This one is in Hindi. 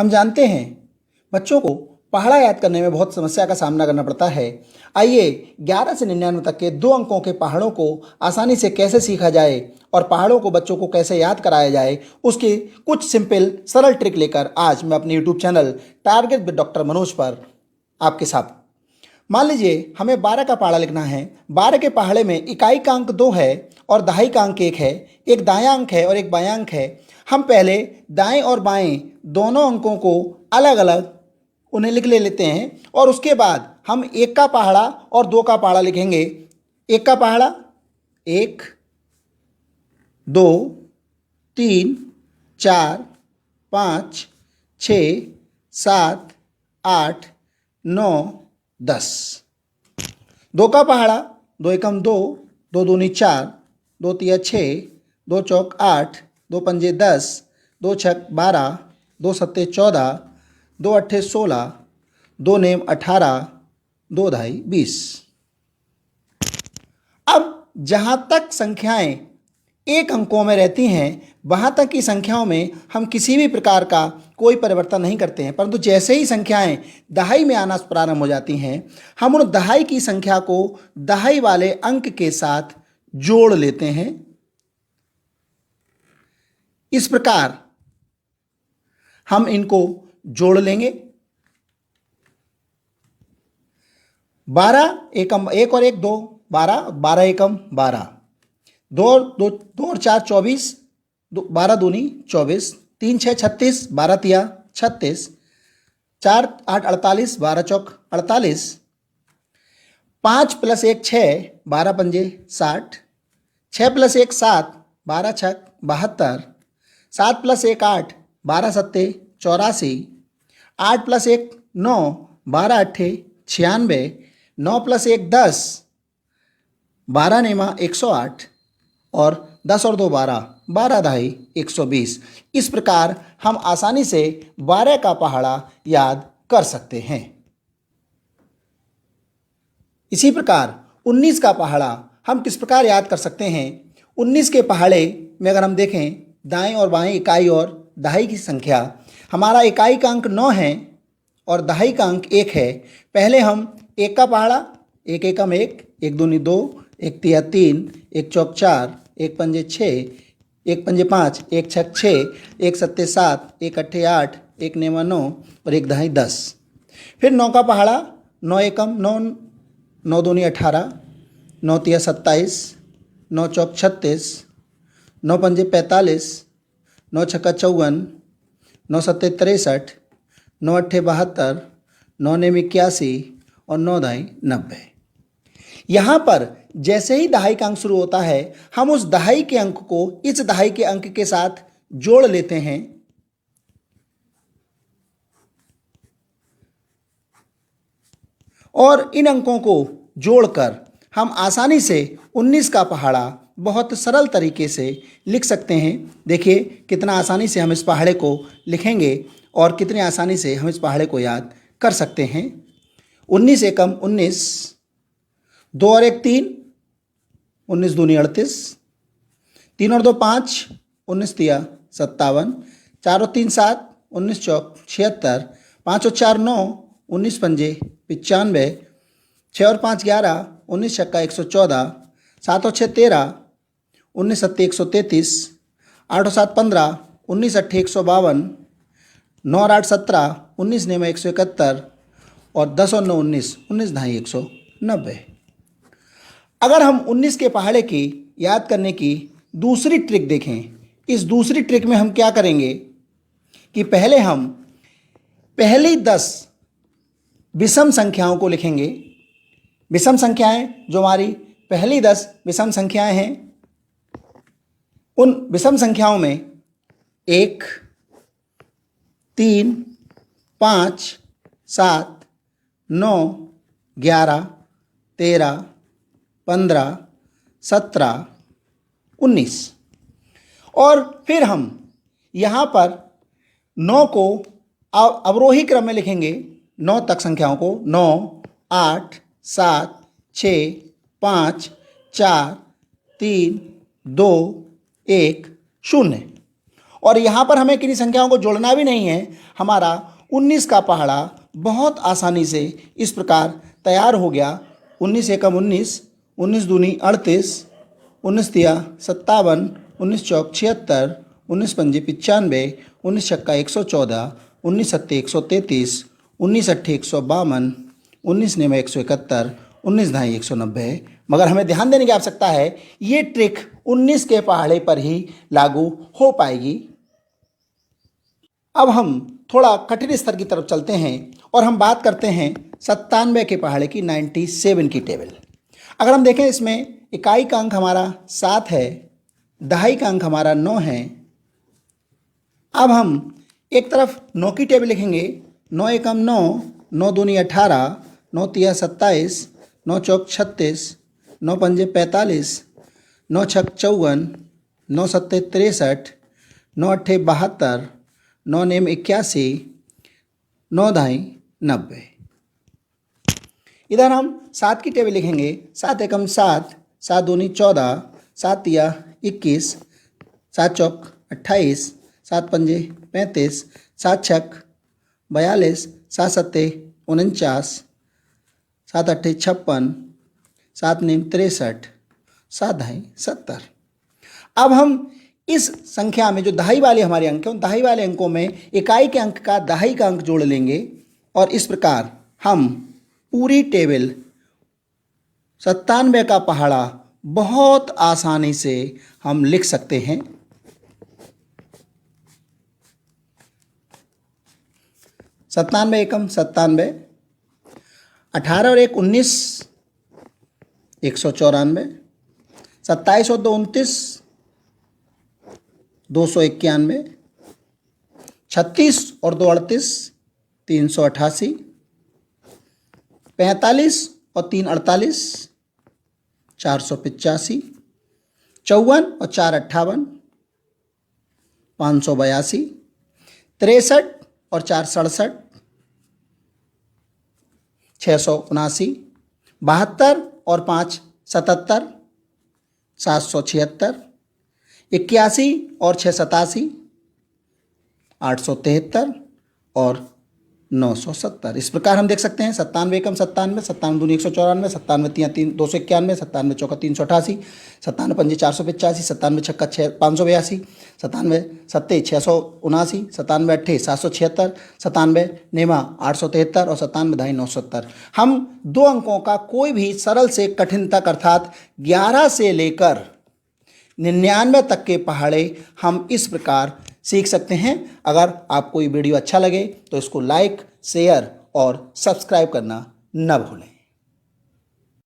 हम जानते हैं बच्चों को पहाड़ा याद करने में बहुत समस्या का सामना करना पड़ता है। आइए 11 से 99 तक के 2 अंकों के पहाड़ों को आसानी से कैसे सीखा जाए और पहाड़ों को बच्चों को कैसे याद कराया जाए, उसकी कुछ सिंपल सरल ट्रिक लेकर आज मैं अपने YouTube channel target with doctor Manoj पर आपके साथ। मान लीजिए हमें 12 का पहाड़ा लिखना है। 12 के पहाड़े में इकाई का अंक 2 है और दहाई का अंक 1 है, एक दायां अंक है और एक बायां अंक है। हम पहले दाएं और बाएं दोनों अंकों को अलग अलग उन्हें लिख लेते हैं और उसके बाद हम 1 का पहाड़ा और 2 का पहाड़ा लिखेंगे। 1 का पहाड़ा 1 2 3 4 5 6 7 8 9 10। 2 का पहाड़ा 2 एकम 2, 2 दूनी 4, 2 तिया 6, 2 चौक 8, 2 पंजे 10, 2 छक 12, 2 सत्ते 14, 2 अट्ठे 16, 2 नेम 18, 2 दहाई 20। अब जहाँ तक संख्याएं एक अंकों में रहती हैं वहाँ तक की संख्याओं में हम किसी भी प्रकार का कोई परिवर्तन नहीं करते हैं, परंतु जैसे ही संख्याएं दहाई में आना प्रारंभ हो जाती हैं हम उन दहाई की संख्या को दहाई वाले अंक के साथ जोड़ लेते हैं। इस प्रकार हम इनको जोड़ लेंगे। 12 एकम 1 और 1 2, 12, 12 एकम 12, 2 और 4 24, 12 दूनी 24, 3 6 36, 12 तिया 36, 4 8 48, 12 चौक 48, 5 + 1 6, 12 पंजे 60, 6 + 1 7, 12 छक 72, 7 + 1 8, 12 सत्ते 84, 8 + 1 9, 12 अट्ठे 96, 9 + 1 10, 12 नेमा 108 और 10 और 2 12, 12 दहाई 120। इस प्रकार हम आसानी से 12 का पहाड़ा याद कर सकते हैं। इसी प्रकार 19 का पहाड़ा हम किस प्रकार याद कर सकते हैं। 19 के पहाड़े में अगर हम देखें दाएं और बाएं इकाई और दहाई की संख्या, हमारा इकाई का अंक 9 है और दहाई का अंक 1 है। पहले हम 1 का पहाड़ा 1 एकम 1, 1 दूनी 2, 1 तिया 3, 1 चौक 4, 1 पंजे 6, 1 पंजे 5, 1 छक 6, 1 सत्ते 7, 1 अट्ठे 8, 1 नेमा 9 और 1 दहाई 10। फिर 9 का पहाड़ा 9 एकम 9, 9 दूनी 18, 9 तिया 27, 9 चौक 36, 9 पंजे 45, 9 छक्का 54, 9 सत्ते 63, 9 अट्ठे 72, 9 नेम 81 और 9 दहाई 90। यहाँ पर जैसे ही दहाई का अंक शुरू होता है हम उस दहाई के अंक को इस दहाई के अंक के साथ जोड़ लेते हैं और इन अंकों को जोड़कर हम आसानी से 19 का पहाड़ा बहुत सरल तरीके से लिख सकते हैं। देखिए कितना आसानी से हम इस पहाड़े को लिखेंगे और कितने आसानी से हम इस पहाड़े को याद कर सकते हैं। 19 एकम 19, 2 और 1 3, 19 दूनी 38, 3 और 2 5, 19 तिया 57, 4 और 3 7, 19 चौक 76, 5 और 4 9, 19 पंजे 95, 6 और 5 11, 19 छक्का 114, 7 और 6 13, 19 सत्ते 133, 8 और 7 15, 19 अट्ठे 152, 9 और 8 17, 19 नेमा 171 और 10 और 9 19, 19 दहाई 190। अगर हम 19 के पहाड़े की याद करने की दूसरी ट्रिक देखें, इस दूसरी ट्रिक में हम क्या करेंगे कि पहले हम पहली 10 विषम संख्याओं को लिखेंगे। विषम संख्याएं जो हमारी पहली 10 विषम संख्याएं हैं, उन विषम संख्याओं में 1 3 5 7 9 11 13 15 17 19 और फिर हम यहाँ पर 9 को अवरोही क्रम में लिखेंगे। 9 तक संख्याओं को 9 8 7 6 5 4 3 2 1 0 और यहाँ पर हमें किन्हीं संख्याओं को जोड़ना भी नहीं है। हमारा 19 का पहाड़ा बहुत आसानी से इस प्रकार तैयार हो गया। 19 एकम 19, 19 दूनी 38, 19 तिया 57, 19 चौक 76, 19 पंजे 95, 19 छक्का 114, 19 सत्ते 133, 19 अट्ठे 152, 19 नेम 171, 19 ढाई 190। मगर हमें ध्यान देने की आवश्यकता है, ये ट्रिक 19 के पहाड़े पर ही लागू हो पाएगी। अब हम थोड़ा कठिन स्तर की तरफ चलते हैं और हम बात करते हैं 97 के पहाड़े की 97 की टेबल। अगर हम देखें, इसमें इकाई का अंक हमारा 7 है, दहाई का अंक हमारा 9 है। अब हम एक तरफ 9 की टेबल लिखेंगे। 9 एकम 9, 9 दूनी 18, 9 तिया 27, 9 चौक 36, 9 पंजे 45, 9 छक 54, 9 सत्ते 63, 9 अट्ठे 72, 9 नेम 81, 9 ढाई 90। इधर हम 7 की टेबल लिखेंगे। 7 एकम 7, 7 दूनी 14, 7 तिया 21, 7 चौक 28, 7 पंजे 35, 7 छक 42, 7 सत्ते 49, 7 अट्ठे 56, 7 नेम 63, 7 ढाई 70। अब हम इस संख्या में जो दहाई वाले हमारे अंक हैं, उन दहाई वाले अंकों में इकाई के अंक का दहाई का अंक जोड़ लेंगे और इस प्रकार हम पूरी टेबल 97 का पहाड़ा बहुत आसानी से हम लिख सकते हैं। 97 एकम 97, 18 और 1 19, 194, 27 और 2 29, 291, 36 और 2 38, 388, 45 और 3 48, 485, 54 और 4 58, 582, 63 और 4 67, 679, 72 और 5 77, 776, 81 और 6 87, 873 और 970। इस प्रकार हम देख सकते हैं 97 एकम 97, 97 दूनी 194, 97 तिया 291, 97 चौका 388, 97 पंजे 485, 97 छक्का 582, 97 सत्ते 679, 97 अट्ठे 776, 97 नेमा 873 और 97 ढाई 970। हम दो अंकों का कोई भी सरल से कठिन तक अर्थात 11 से लेकर 99 तक के पहाड़े हम इस प्रकार सीख सकते हैं। अगर आपको ये वीडियो अच्छा लगे तो इसको लाइक, शेयर और सब्सक्राइब करना न भूलें।